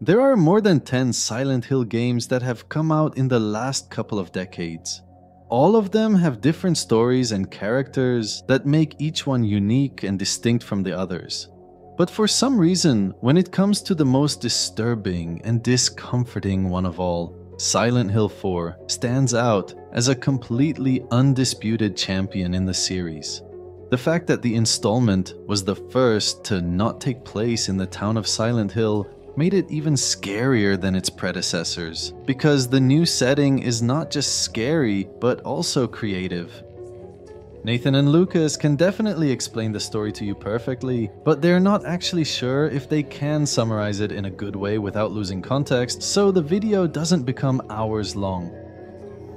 There are more than 10 Silent Hill games that have come out in the last couple of decades. All of them have different stories and characters that make each one unique and distinct from the others. But for some reason, when it comes to the most disturbing and discomforting one of all, Silent Hill 4 stands out as a completely undisputed champion in the series. The fact that the installment was the first to not take place in the town of Silent Hill made it even scarier than its predecessors, because the new setting is not just scary, but also creative. Nathan and Lucas can definitely explain the story to you perfectly, but they're not actually sure if they can summarize it in a good way without losing context, so the video doesn't become hours long.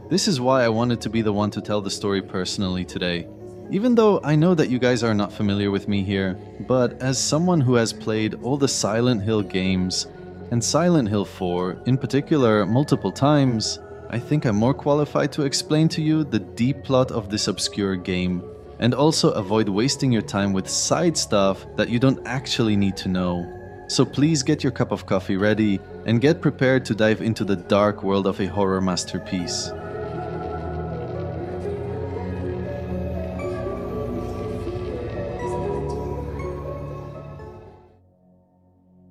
This is why I wanted to be the one to tell the story personally today. Even though I know that you guys are not familiar with me here, but as someone who has played all the Silent Hill games, and Silent Hill 4 in particular multiple times, I think I'm more qualified to explain to you the deep plot of this obscure game, and also avoid wasting your time with side stuff that you don't actually need to know. So please get your cup of coffee ready, and get prepared to dive into the dark world of a horror masterpiece.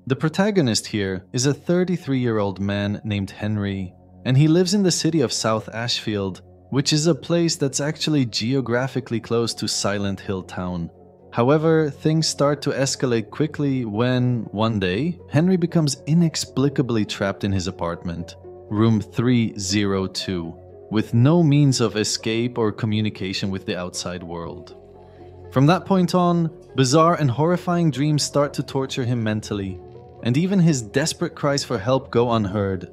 The protagonist here is a 33-year-old man named Henry, and he lives in the city of South Ashfield, which is a place that's actually geographically close to Silent Hill Town. However, things start to escalate quickly when, one day, Henry becomes inexplicably trapped in his apartment, room 302, with no means of escape or communication with the outside world. From that point on, bizarre and horrifying dreams start to torture him mentally, and even his desperate cries for help go unheard.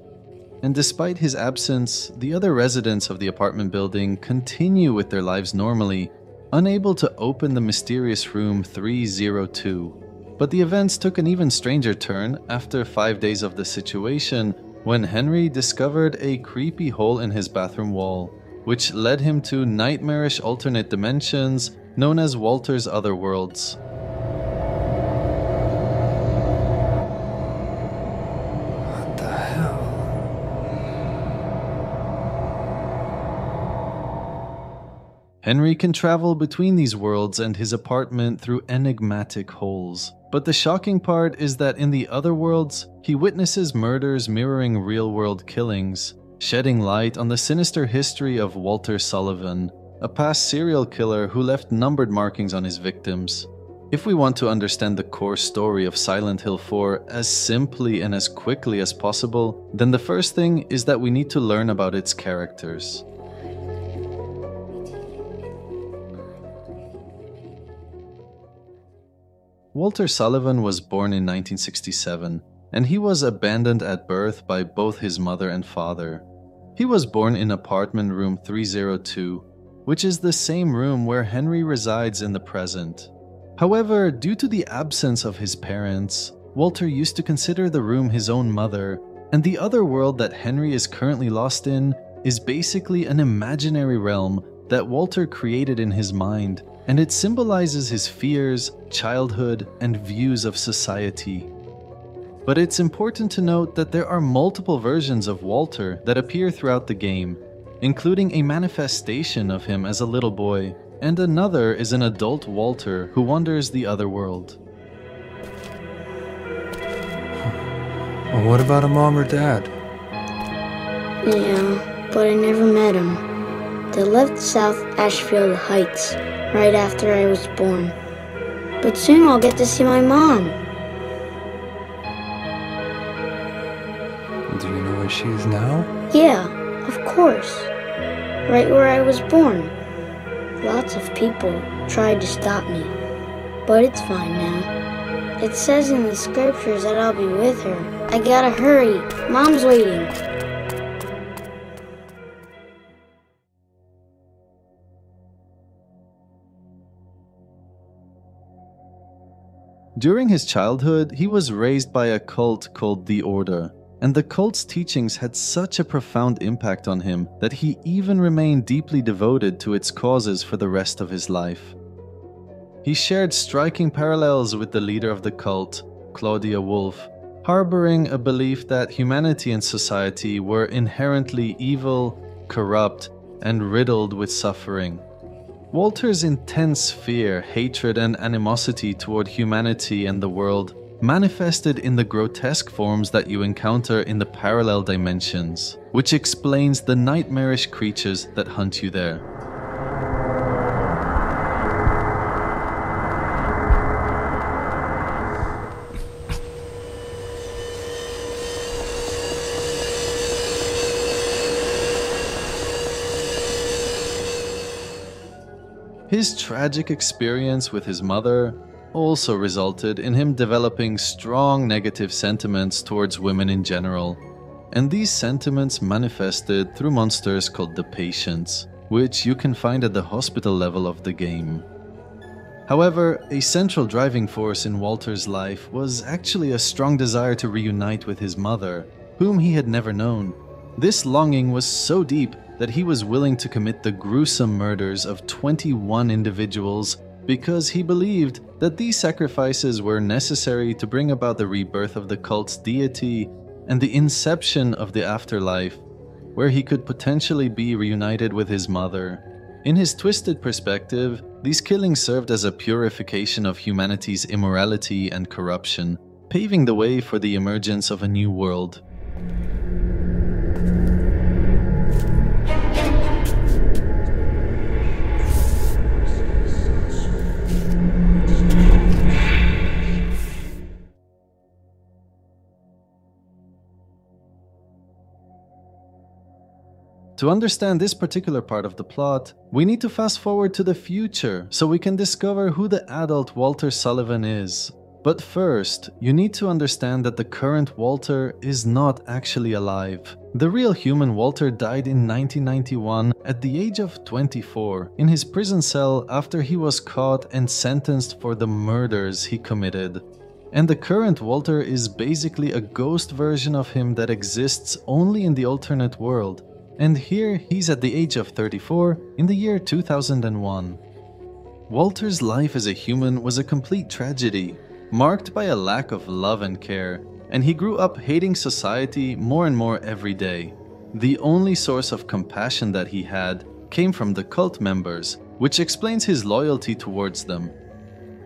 And despite his absence, the other residents of the apartment building continue with their lives normally, unable to open the mysterious room 302. But the events took an even stranger turn after 5 days of the situation, when Henry discovered a creepy hole in his bathroom wall, which led him to nightmarish alternate dimensions known as Walter's Otherworlds. Henry can travel between these worlds and his apartment through enigmatic holes. But the shocking part is that in the other worlds, he witnesses murders mirroring real-world killings, shedding light on the sinister history of Walter Sullivan, a past serial killer who left numbered markings on his victims. If we want to understand the core story of Silent Hill 4 as simply and as quickly as possible, then the first thing is that we need to learn about its characters. Walter Sullivan was born in 1967, and he was abandoned at birth by both his mother and father. He was born in apartment room 302, which is the same room where Henry resides in the present. However, due to the absence of his parents, Walter used to consider the room his own mother, and the other world that Henry is currently lost in is basically an imaginary realm that Walter created in his mind, and it symbolizes his fears, childhood, and views of society. But it's important to note that there are multiple versions of Walter that appear throughout the game, including a manifestation of him as a little boy, and another is an adult Walter who wanders the other world. Well, what about a mom or dad? Yeah, but I never met him. They left South Ashfield Heights right after I was born. But soon I'll get to see my mom. Do you know where she is now? Yeah, of course. Right where I was born. Lots of people tried to stop me, but it's fine now. It says in the scriptures that I'll be with her. I gotta hurry. Mom's waiting. During his childhood, he was raised by a cult called the Order, and the cult's teachings had such a profound impact on him that he even remained deeply devoted to its causes for the rest of his life. He shared striking parallels with the leader of the cult, Claudia Wolf, harboring a belief that humanity and society were inherently evil, corrupt, and riddled with suffering. Walter's intense fear, hatred, and animosity toward humanity and the world manifested in the grotesque forms that you encounter in the parallel dimensions, which explains the nightmarish creatures that hunt you there. His tragic experience with his mother also resulted in him developing strong negative sentiments towards women in general, and these sentiments manifested through monsters called the Patients, which you can find at the hospital level of the game. However, a central driving force in Walter's life was actually a strong desire to reunite with his mother, whom he had never known. This longing was so deep that he was willing to commit the gruesome murders of 21 individuals because he believed that these sacrifices were necessary to bring about the rebirth of the cult's deity and the inception of the afterlife, where he could potentially be reunited with his mother. In his twisted perspective, these killings served as a purification of humanity's immorality and corruption, paving the way for the emergence of a new world. To understand this particular part of the plot, we need to fast forward to the future so we can discover who the adult Walter Sullivan is. But first, you need to understand that the current Walter is not actually alive. The real human Walter died in 1991 at the age of 24 in his prison cell after he was caught and sentenced for the murders he committed. And the current Walter is basically a ghost version of him that exists only in the alternate world. And here he's at the age of 34 in the year 2001. Walter's life as a human was a complete tragedy, marked by a lack of love and care, and he grew up hating society more and more every day. The only source of compassion that he had came from the cult members, which explains his loyalty towards them.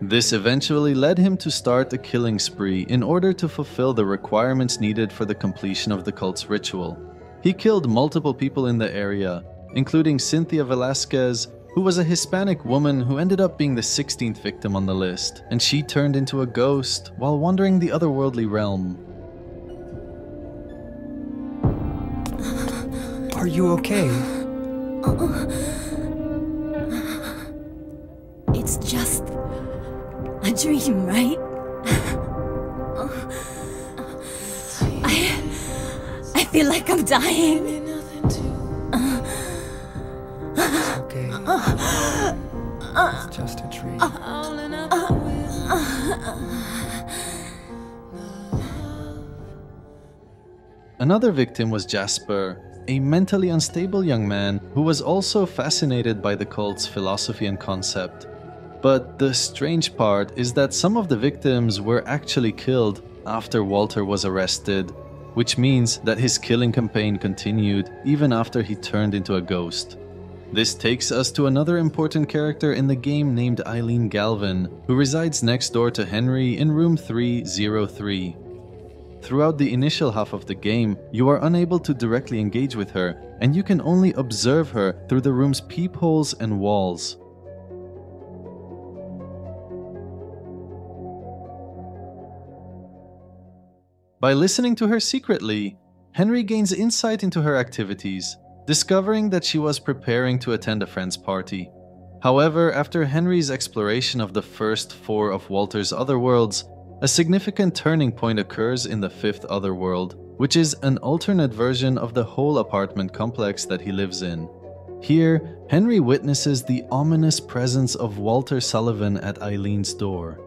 This eventually led him to start a killing spree in order to fulfill the requirements needed for the completion of the cult's ritual. He killed multiple people in the area, including Cynthia Velasquez, who was a Hispanic woman who ended up being the 16th victim on the list, and she turned into a ghost while wandering the otherworldly realm. Are you okay? It's just a dream, right? I feel like I'm dying. It's okay. It's just a dream. Another victim was Jasper, a mentally unstable young man who was also fascinated by the cult's philosophy and concept. But the strange part is that some of the victims were actually killed after Walter was arrested, which means that his killing campaign continued even after he turned into a ghost. This takes us to another important character in the game named Eileen Galvin, who resides next door to Henry in room 303. Throughout the initial half of the game, you are unable to directly engage with her, and you can only observe her through the room's peepholes and walls. By listening to her secretly, Henry gains insight into her activities, discovering that she was preparing to attend a friend's party. However, after Henry's exploration of the first 4 of Walter's otherworlds, a significant turning point occurs in the 5th otherworld, which is an alternate version of the whole apartment complex that he lives in. Here, Henry witnesses the ominous presence of Walter Sullivan at Eileen's door.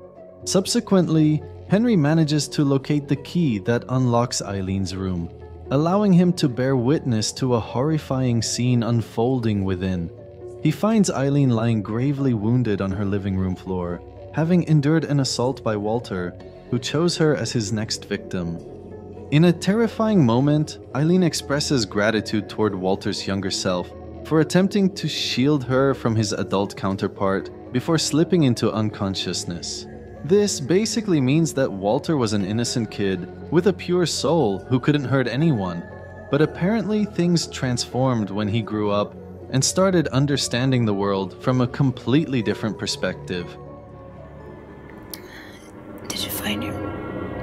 Subsequently, Henry manages to locate the key that unlocks Eileen's room, allowing him to bear witness to a horrifying scene unfolding within. He finds Eileen lying gravely wounded on her living room floor, having endured an assault by Walter, who chose her as his next victim. In a terrifying moment, Eileen expresses gratitude toward Walter's younger self for attempting to shield her from his adult counterpart before slipping into unconsciousness. This basically means that Walter was an innocent kid with a pure soul who couldn't hurt anyone, but apparently things transformed when he grew up and started understanding the world from a completely different perspective. Did you find your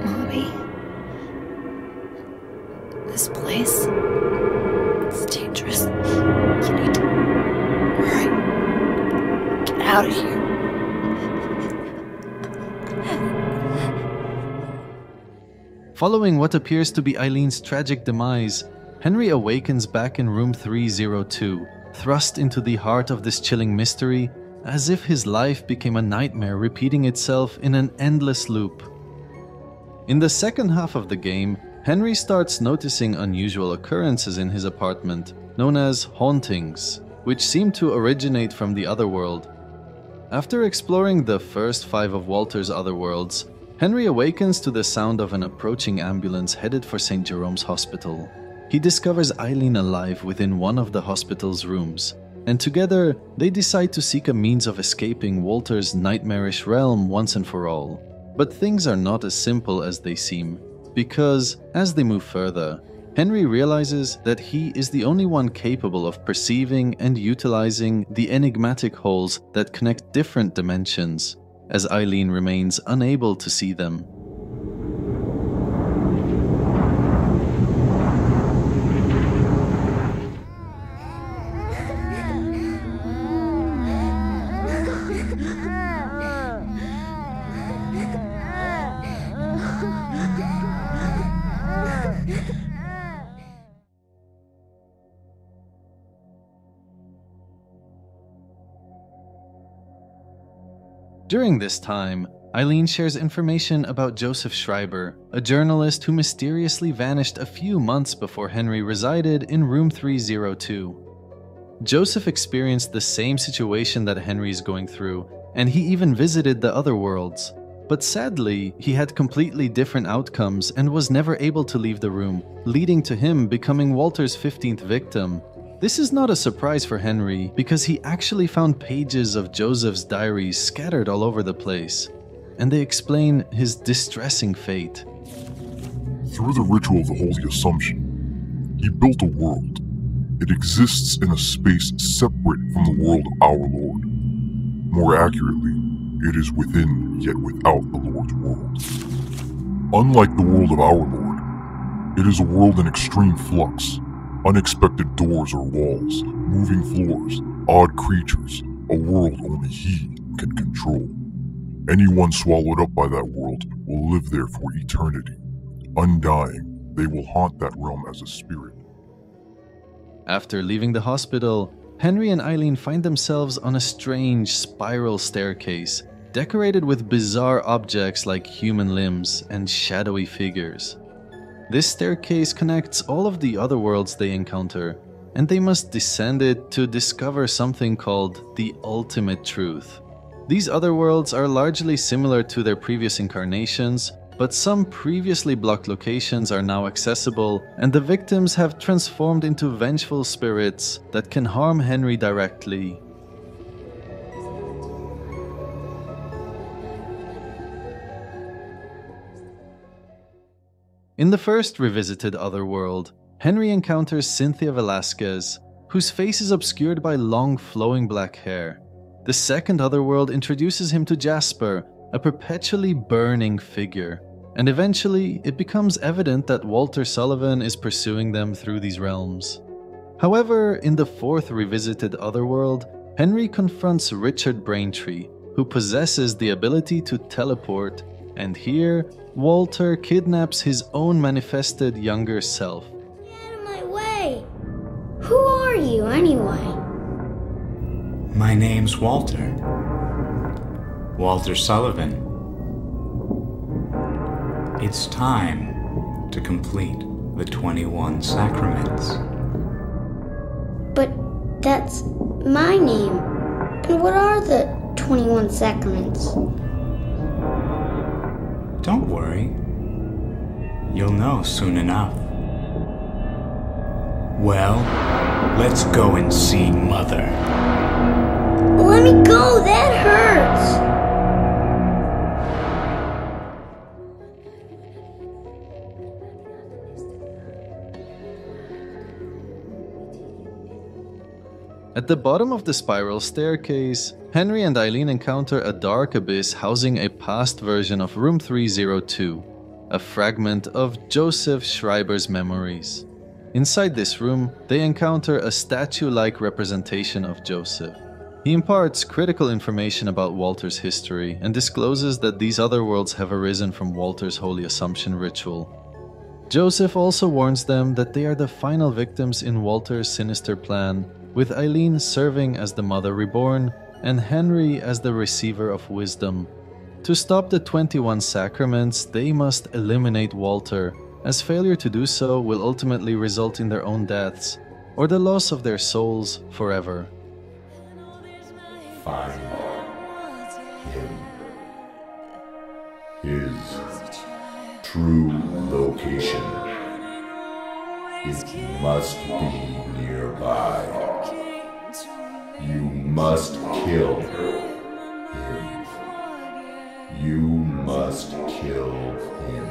mommy? This place, it's dangerous. You need to hurry. Get out of here. Following what appears to be Eileen's tragic demise, Henry awakens back in room 302, thrust into the heart of this chilling mystery, as if his life became a nightmare repeating itself in an endless loop. In the second half of the game, Henry starts noticing unusual occurrences in his apartment, known as hauntings, which seem to originate from the otherworld. After exploring the first 5 of Walter's otherworlds, Henry awakens to the sound of an approaching ambulance headed for St. Jerome's Hospital. He discovers Eileen alive within one of the hospital's rooms, and together they decide to seek a means of escaping Walter's nightmarish realm once and for all. But things are not as simple as they seem, because as they move further, Henry realizes that he is the only one capable of perceiving and utilizing the enigmatic holes that connect different dimensions, as Eileen remains unable to see them. During this time, Eileen shares information about Joseph Schreiber, a journalist who mysteriously vanished a few months before Henry resided in room 302. Joseph experienced the same situation that Henry is going through, and he even visited the other worlds. But sadly, he had completely different outcomes and was never able to leave the room, leading to him becoming Walter's 15th victim. This is not a surprise for Henry, because he actually found pages of Joseph's diaries scattered all over the place, and they explain his distressing fate. Through the ritual of the Holy Assumption, he built a world. It exists in a space separate from the world of our Lord. More accurately, it is within yet without the Lord's world. Unlike the world of our Lord, it is a world in extreme flux. Unexpected doors or walls, moving floors, odd creatures, a world only he can control. Anyone swallowed up by that world will live there for eternity. Undying, they will haunt that realm as a spirit. After leaving the hospital, Henry and Eileen find themselves on a strange spiral staircase, decorated with bizarre objects like human limbs and shadowy figures. This staircase connects all of the other worlds they encounter, and they must descend it to discover something called the ultimate truth. These other worlds are largely similar to their previous incarnations, but some previously blocked locations are now accessible, and the victims have transformed into vengeful spirits that can harm Henry directly. In the first revisited otherworld, Henry encounters Cynthia Velasquez, whose face is obscured by long flowing black hair. The second otherworld introduces him to Jasper, a perpetually burning figure, and eventually it becomes evident that Walter Sullivan is pursuing them through these realms. However, in the fourth revisited otherworld, Henry confronts Richard Braintree, who possesses the ability to teleport, and here, Walter kidnaps his own manifested younger self. Get out of my way! Who are you, anyway? My name's Walter. Walter Sullivan. It's time to complete the 21 sacraments. But that's my name. And what are the 21 sacraments? Don't worry. You'll know soon enough. Well, let's go and see Mother. Let me go, that hurts! At the bottom of the spiral staircase, Henry and Eileen encounter a dark abyss housing a past version of Room 302, a fragment of Joseph Schreiber's memories. Inside this room, they encounter a statue-like representation of Joseph. He imparts critical information about Walter's history and discloses that these other worlds have arisen from Walter's Holy Assumption ritual. Joseph also warns them that they are the final victims in Walter's sinister plan, with Eileen serving as the Mother Reborn and Henry as the receiver of wisdom. To stop the 21 Sacraments, they must eliminate Walter, as failure to do so will ultimately result in their own deaths, or the loss of their souls forever. Find him. His true location. It must be nearby. You must kill him. You must kill him.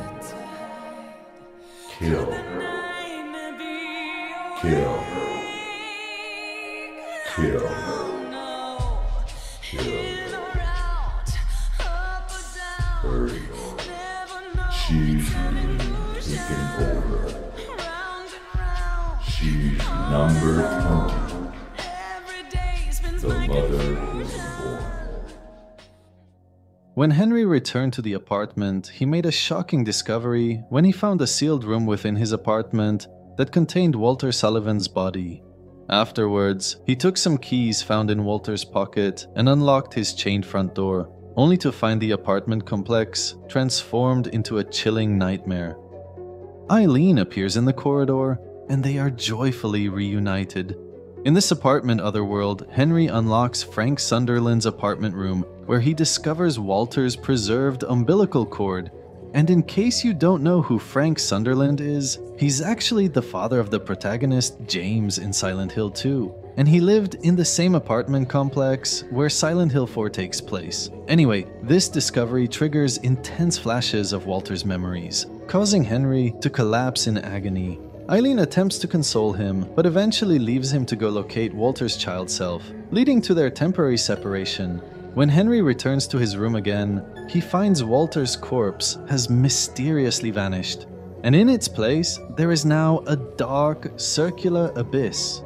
Kill. Kill. Kill. Kill. Hurry. She's taken over. She's number 20. The mother is born. When Henry returned to the apartment, he made a shocking discovery when he found a sealed room within his apartment that contained Walter Sullivan's body. Afterwards, he took some keys found in Walter's pocket and unlocked his chained front door, only to find the apartment complex transformed into a chilling nightmare. Eileen appears in the corridor, and they are joyfully reunited. In this apartment otherworld, Henry unlocks Frank Sunderland's apartment room, where he discovers Walter's preserved umbilical cord. And in case you don't know who Frank Sunderland is, he's actually the father of the protagonist James in Silent Hill 2. And he lived in the same apartment complex where Silent Hill 4 takes place. Anyway, this discovery triggers intense flashes of Walter's memories, causing Henry to collapse in agony. Eileen attempts to console him, but eventually leaves him to go locate Walter's child self, leading to their temporary separation. When Henry returns to his room again, he finds Walter's corpse has mysteriously vanished, and in its place, there is now a dark, circular abyss.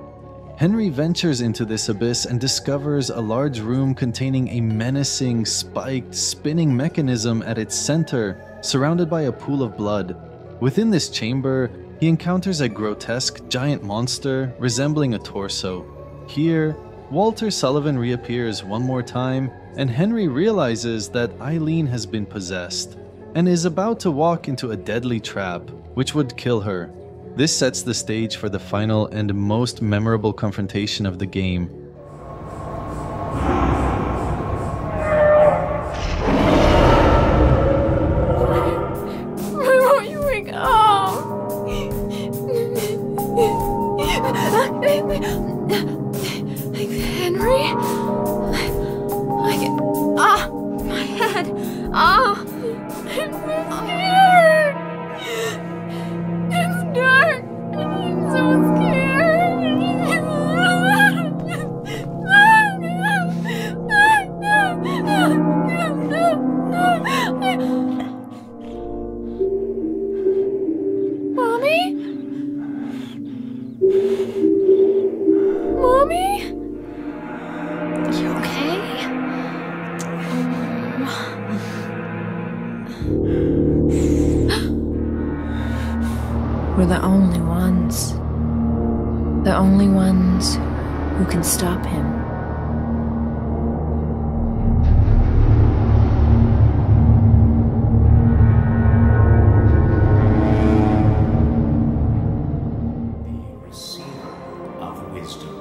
Henry ventures into this abyss and discovers a large room containing a menacing, spiked, spinning mechanism at its center, surrounded by a pool of blood. Within this chamber, he encounters a grotesque giant monster resembling a torso. Here, Walter Sullivan reappears one more time, and Henry realizes that Eileen has been possessed, and is about to walk into a deadly trap, which would kill her. This sets the stage for the final and most memorable confrontation of the game. Why won't you wake up? Henry? My head. I'm scared. It's dark. I'm so Mommy? Mommy? You okay? We're the only ones. The only ones who can stop him. The receiver of wisdom.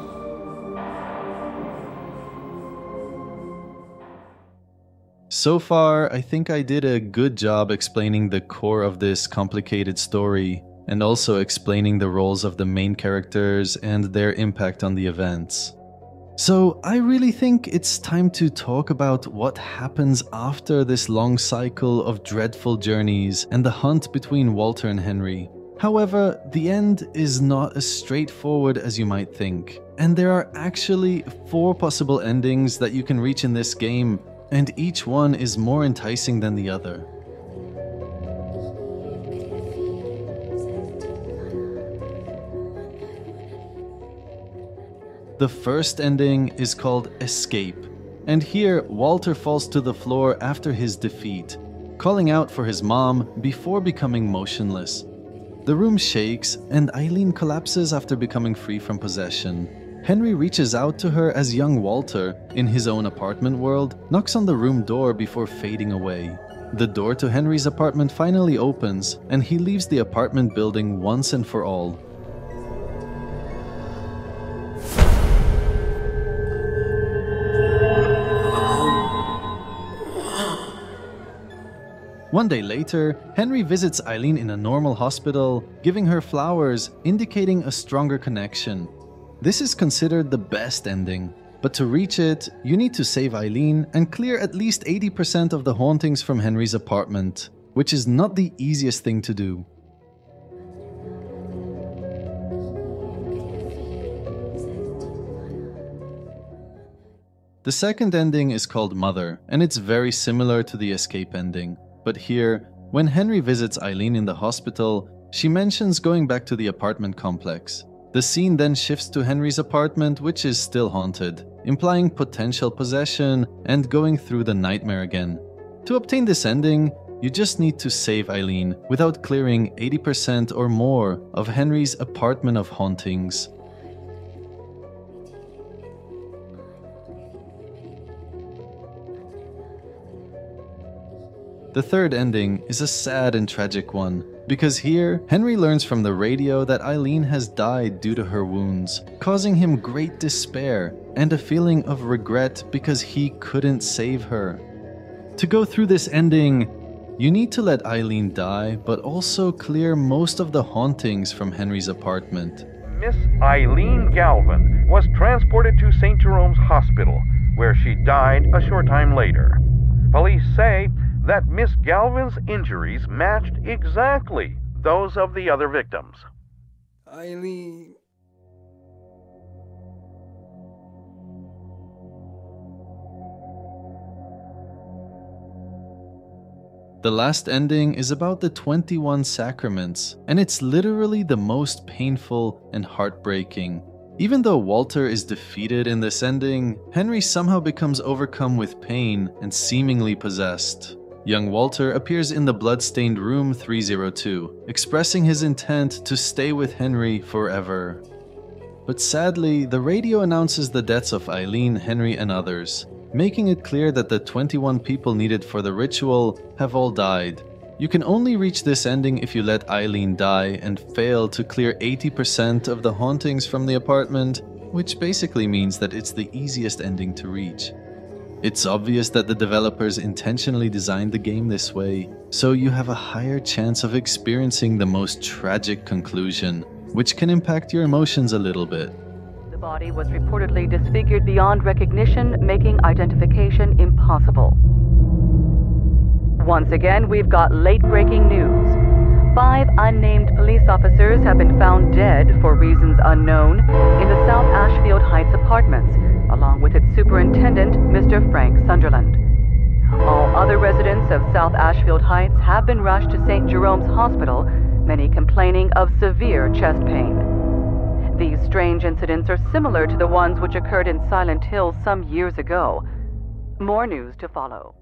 So far, I think I did a good job explaining the core of this complicated story, and also explaining the roles of the main characters and their impact on the events. So I really think it's time to talk about what happens after this long cycle of dreadful journeys and the hunt between Walter and Henry. However, the end is not as straightforward as you might think, and there are actually 4 possible endings that you can reach in this game, and each one is more enticing than the other. The first ending is called Escape, and here Walter falls to the floor after his defeat, calling out for his mom before becoming motionless. The room shakes, and Eileen collapses after becoming free from possession. Henry reaches out to her as young Walter, in his own apartment world, knocks on the room door before fading away. The door to Henry's apartment finally opens, and he leaves the apartment building once and for all. One day later, Henry visits Eileen in a normal hospital, giving her flowers, indicating a stronger connection. This is considered the best ending, but to reach it, you need to save Eileen and clear at least 80% of the hauntings from Henry's apartment, which is not the easiest thing to do. The second ending is called Mother, and it's very similar to the escape ending. But here, when Henry visits Eileen in the hospital, she mentions going back to the apartment complex. The scene then shifts to Henry's apartment, which is still haunted, implying potential possession and going through the nightmare again. To obtain this ending, you just need to save Eileen without clearing 80% or more of Henry's apartment of hauntings. The third ending is a sad and tragic one, because here, Henry learns from the radio that Eileen has died due to her wounds, causing him great despair and a feeling of regret because he couldn't save her. To go through this ending, you need to let Eileen die, but also clear most of the hauntings from Henry's apartment. Miss Eileen Galvin was transported to St. Jerome's Hospital, where she died a short time later. Police say that Miss Galvin's injuries matched exactly those of the other victims. Eileen... The last ending is about the 21 sacraments, and it's literally the most painful and heartbreaking. Even though Walter is defeated in this ending, Henry somehow becomes overcome with pain and seemingly possessed. Young Walter appears in the blood-stained room 302, expressing his intent to stay with Henry forever. But sadly, the radio announces the deaths of Eileen, Henry, and others, making it clear that the 21 people needed for the ritual have all died. You can only reach this ending if you let Eileen die and fail to clear 80% of the hauntings from the apartment, which basically means that it's the easiest ending to reach. It's obvious that the developers intentionally designed the game this way, so you have a higher chance of experiencing the most tragic conclusion, which can impact your emotions a little bit. The body was reportedly disfigured beyond recognition, making identification impossible. Once again, we've got late-breaking news. 5 unnamed police officers have been found dead for reasons unknown in the South Ashfield Heights apartments, along with its superintendent, Mr. Frank Sunderland. All other residents of South Ashfield Heights have been rushed to St. Jerome's Hospital, many complaining of severe chest pain. These strange incidents are similar to the ones which occurred in Silent Hill some years ago. More news to follow.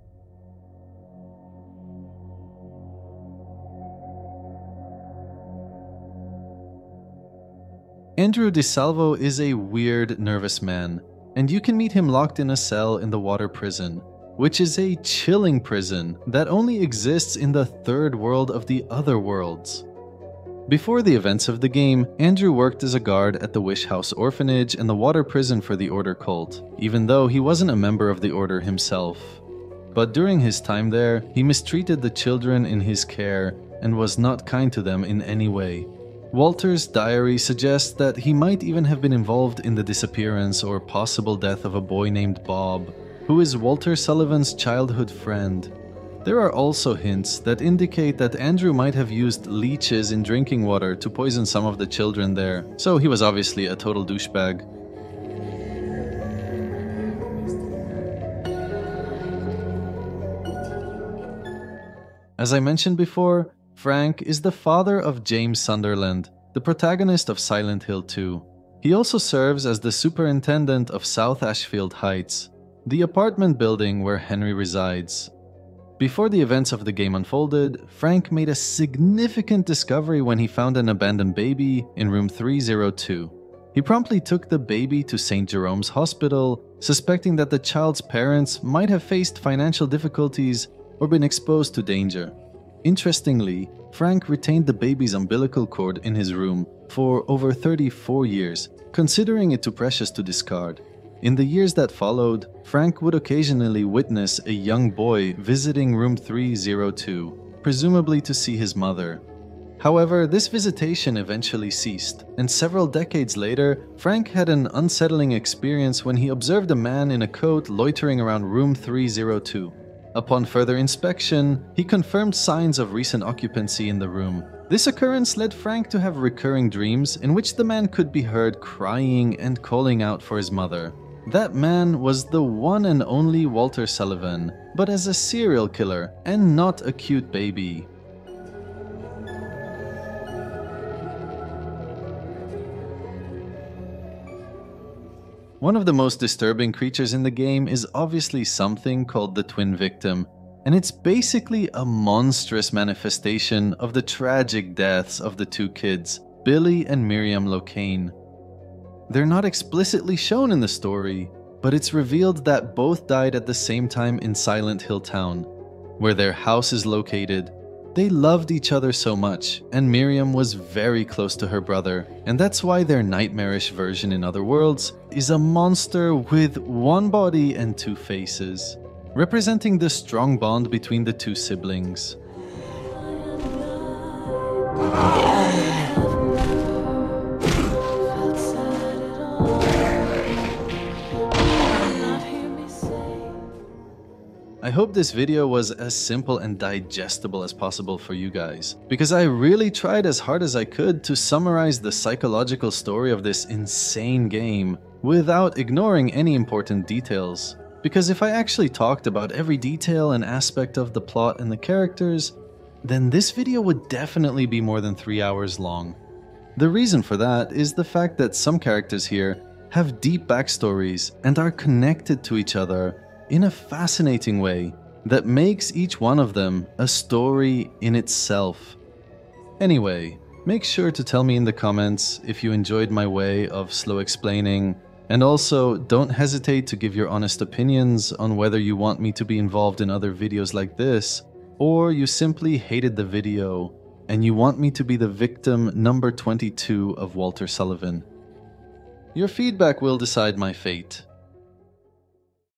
Andrew DeSalvo is a weird, nervous man, and you can meet him locked in a cell in the water prison, which is a chilling prison that only exists in the third world of the other worlds. Before the events of the game, Andrew worked as a guard at the Wish House Orphanage and the water prison for the Order cult, even though he wasn't a member of the Order himself. but during his time there, he mistreated the children in his care and was not kind to them in any way. Walter's diary suggests that he might even have been involved in the disappearance or possible death of a boy named Bob, who is Walter Sullivan's childhood friend. There are also hints that indicate that Andrew might have used leeches in drinking water to poison some of the children there, so he was obviously a total douchebag. As I mentioned before, Frank is the father of James Sunderland, the protagonist of Silent Hill 2. He also serves as the superintendent of South Ashfield Heights, the apartment building where Henry resides. Before the events of the game unfolded, Frank made a significant discovery when he found an abandoned baby in room 302. He promptly took the baby to St. Jerome's Hospital, suspecting that the child's parents might have faced financial difficulties or been exposed to danger. Interestingly, Frank retained the baby's umbilical cord in his room for over 34 years, considering it too precious to discard. In the years that followed, Frank would occasionally witness a young boy visiting room 302, presumably to see his mother. However, this visitation eventually ceased, and several decades later, Frank had an unsettling experience when he observed a man in a coat loitering around room 302. Upon further inspection, he confirmed signs of recent occupancy in the room. This occurrence led Frank to have recurring dreams in which the man could be heard crying and calling out for his mother. That man was the one and only Walter Sullivan, but as a serial killer and not a cute baby. One of the most disturbing creatures in the game is obviously something called the twin victim, and it's basically a monstrous manifestation of the tragic deaths of the two kids, Billy and Miriam LOCANE. They're not explicitly shown in the story, but it's revealed that both died at the same time in Silent Hill Town, where their house is located. They loved each other so much, and Miriam was very close to her brother, and that's why their nightmarish version in other worlds is a monster with one body and two faces, representing the strong bond between the two siblings. I hope this video was as simple and digestible as possible for you guys, because I really tried as hard as I could to summarize the psychological story of this insane game without ignoring any important details. Because if I actually talked about every detail and aspect of the plot and the characters, then this video would definitely be more than 3 hours long. The reason for that is the fact that some characters here have deep backstories and are connected to each other in a fascinating way that makes each one of them a story in itself. Anyway, make sure to tell me in the comments if you enjoyed my way of slow explaining, and also don't hesitate to give your honest opinions on whether you want me to be involved in other videos like this, or you simply hated the video and you want me to be the victim number 22 of Walter Sullivan. Your feedback will decide my fate.